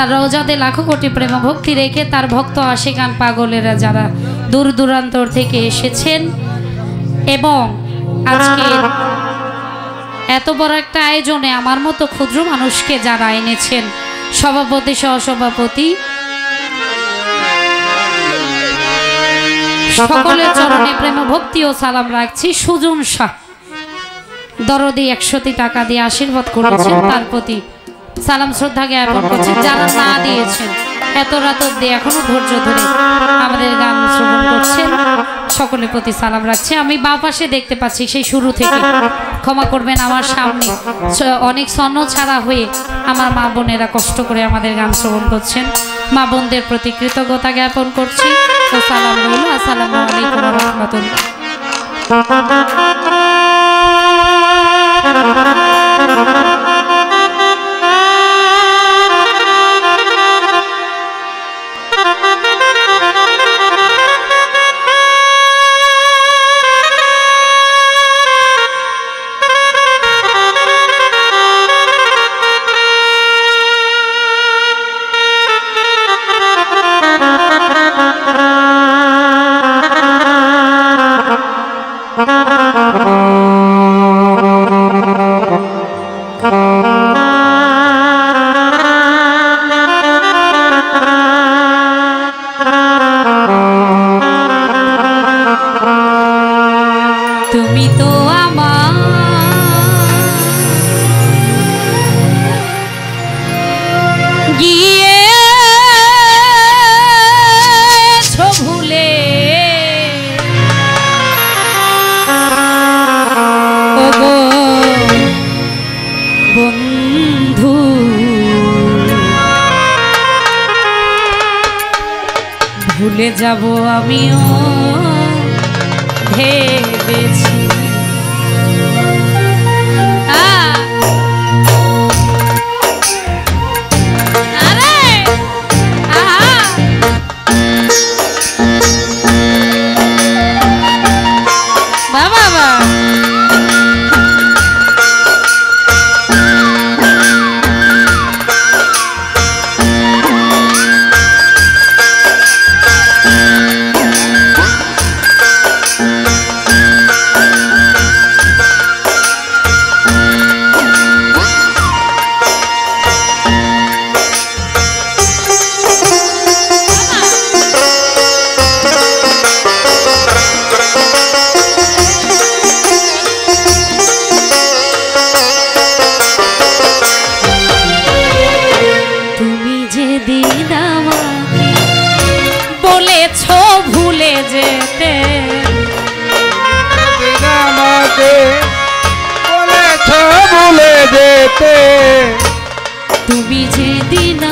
তার রওজাতে লাখো কোটি প্রেম ভক্তি রেখে তার ভক্ত আশিকান পাগলেরা যারা দূর দূরান্তর থেকে এসেছেন এবং আজকে এত বড় একটা আয়োজনে আমার মতো ক্ষুদ্র মানুষকে যারা এনেছেন, সভাপতি সহসভাপতি সকলের চরণে প্রেম ভক্তি ও সালাম রাখছি। সুজন শাহ দরদি 100টি টাকা দিয়ে আশীর্বাদ করেছেন, তার প্রতি সালাম শ্রদ্ধা জ্ঞাপন করছেন। যারা না দিয়েছেন এত রাত অব্দি এখনো ধৈর্য ধরে আমাদের গান শ্রবণ করছেন, সকলের প্রতি সালাম রাখছি। আমি বাঁ পাশে দেখতে পাচ্ছি সেই শুরু থেকে, ক্ষমা করবেন আমার সামনে অনেক স্বর্ণ ছাড়া হয়ে আমার মা বোনেরা কষ্ট করে আমাদের গান শ্রবণ করছেন। মা বোনদের প্রতি কৃতজ্ঞতা জ্ঞাপন করছি ও সালাম রইল। আসসালামু আলাইকুম ওয়া রাহমাতুল্লাহ। তুমি তো আমার গিয়েছো ভুলে, ওগো বন্ধু ভুলে যাব আমিও ভেবেছি। ভুলে যেতে বলেছ ভুলে যেতে, তুমি যেদিন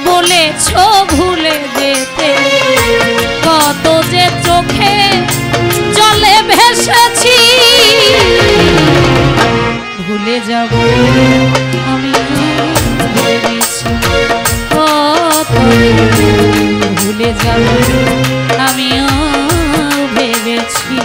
বলেছ ভুলে যেতে, কত যে চোখে জলে ভেসেছি। ভুলে যাব আমি ভেবেছি, কত ভুলে যাব আমিও ভেবেছি।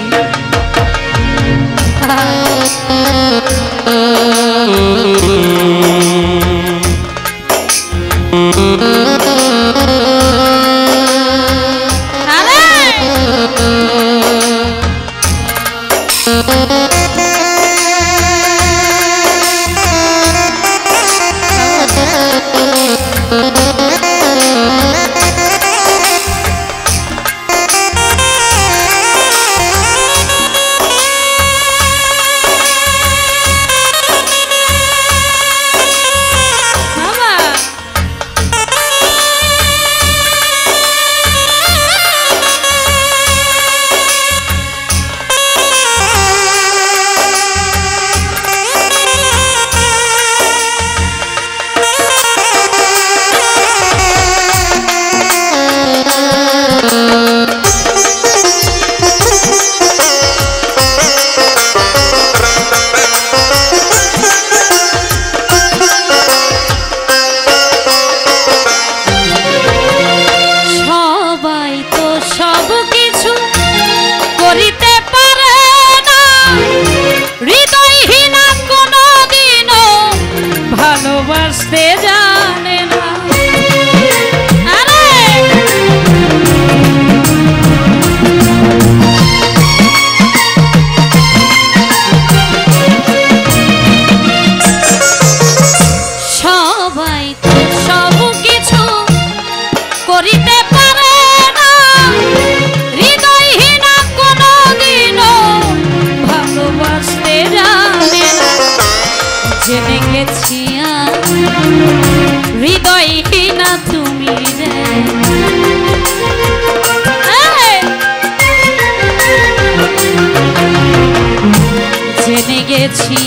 গেছি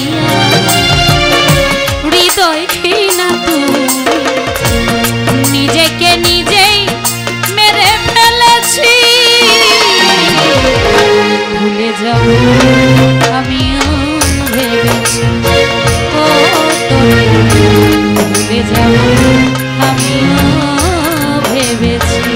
হৃদয় ঘৃণা তুমি নিজেকে নিজেই মেরে ফেলেছি ভুলে যাব আমিও ভেবেছি ও তোরে ভুলে যাব আমিও ভেবেছি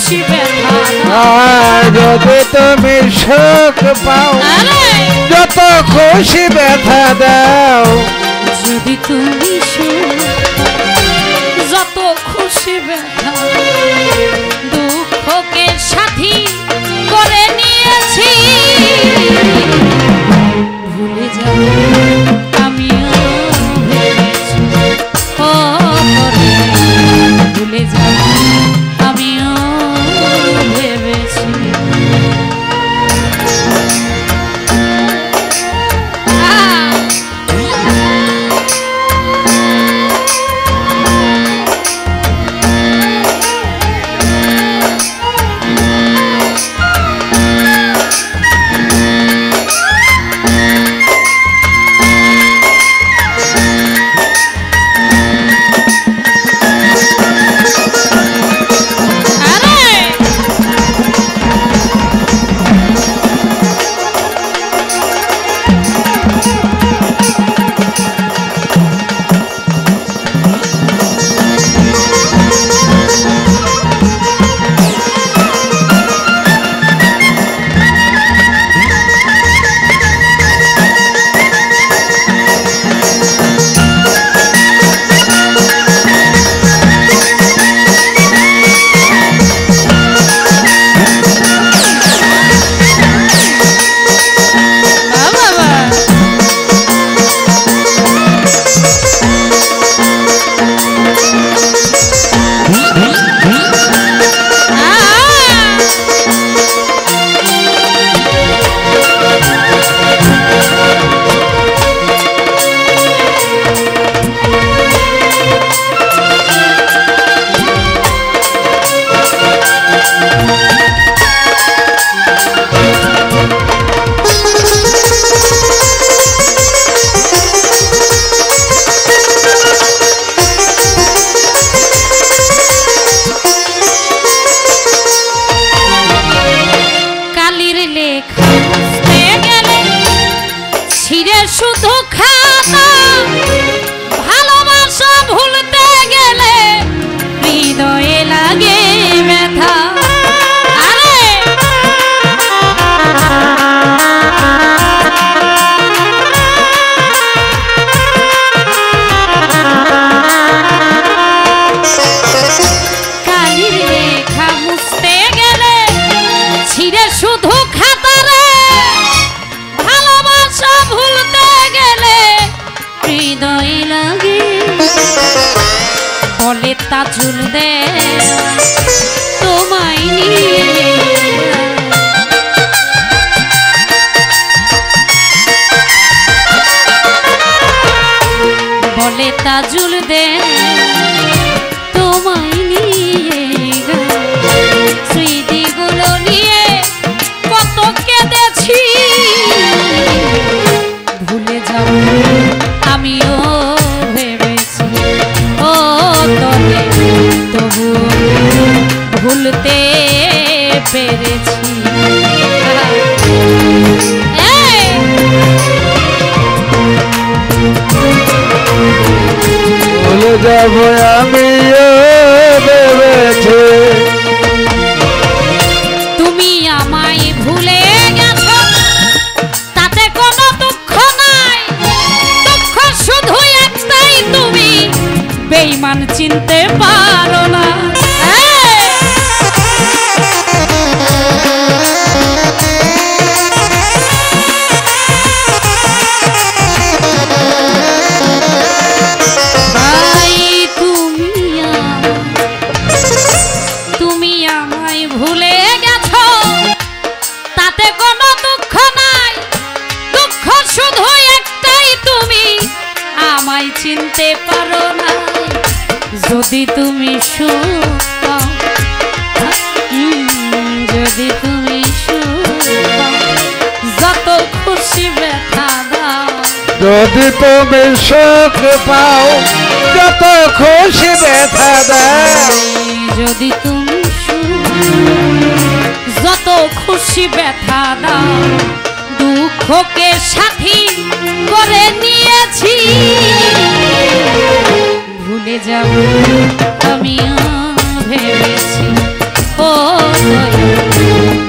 খুশি ব্যথা যদি তুমি সুখ পাও যত খুশি ব্যথা দাও যদি তুমি যত খুশি ব্যথা দুঃখকে সাথী করে নিয়েছি ভুলে যাব আমিও ভেবেছি ও ভুলে যাব আমিও ভেবেছি শুধু খাতা ভালোবাসা তাজুল দে তোমায় নিয়ে বলে তাজুল দে তোমায় নিয়ে স্মৃতিগুলো নিয়ে কত কেঁদেছি ভুলে যাব আমিও ভেবেছি ও তবে তবু ভুলতে পেরেছি ভুলে যাব আমিও ভেবেছি তুমি আমায় ভুলে গেছো তাতে কোনো দুঃখ নাই দুঃখ শুধু একটাই তুমি বেঈমান চিনতে পারো না ভুলে গেছো তাতে কোনো দুঃখ নাই দুঃখ শুধু একটাই তুমি আমায় চিনতে পারো না যদি তুমি যদি তুমি যত খুশি ব্যথা দাও যদি তুমি সুখ পাও যত খুশি ব্যথা দাও যদি তুমি যত খুশি ব্যথা দাও দুঃখকে সাথী করে নিয়েছি ভুলে যাব আমিও ভেবেছি ও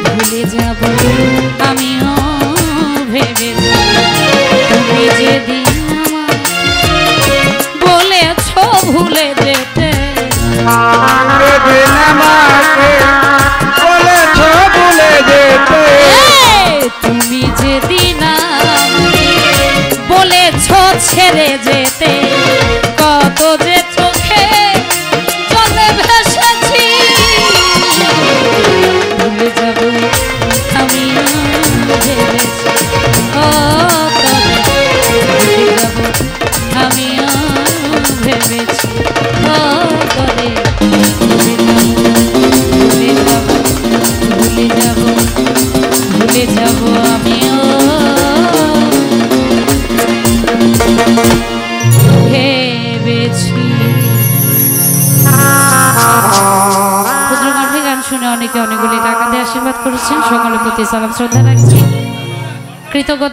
ভুলে যাব আমিও ভেবেছি তুমি যেদিন বলেছ ভুলে যেতে তুমি যেদিন বলেছ ছেড়ে যেতে কত যে চোখে চলে ভেসেছি ভুলে যাব আমি ভেবেছি ও ভুলে যাব আমিও ভেবেছি ও করে ভুলে যাব ভুলে যাব ভুলে যাব আমিও ভেবেছি ক্ষুদ্র কণ্ঠে গান শুনে অনেকে অনেকগুলি টাকা দিয়ে আশীর্বাদ করেছেন সকলের প্রতি সালাম শ্রদ্ধা রাখছি কৃতজ্ঞতা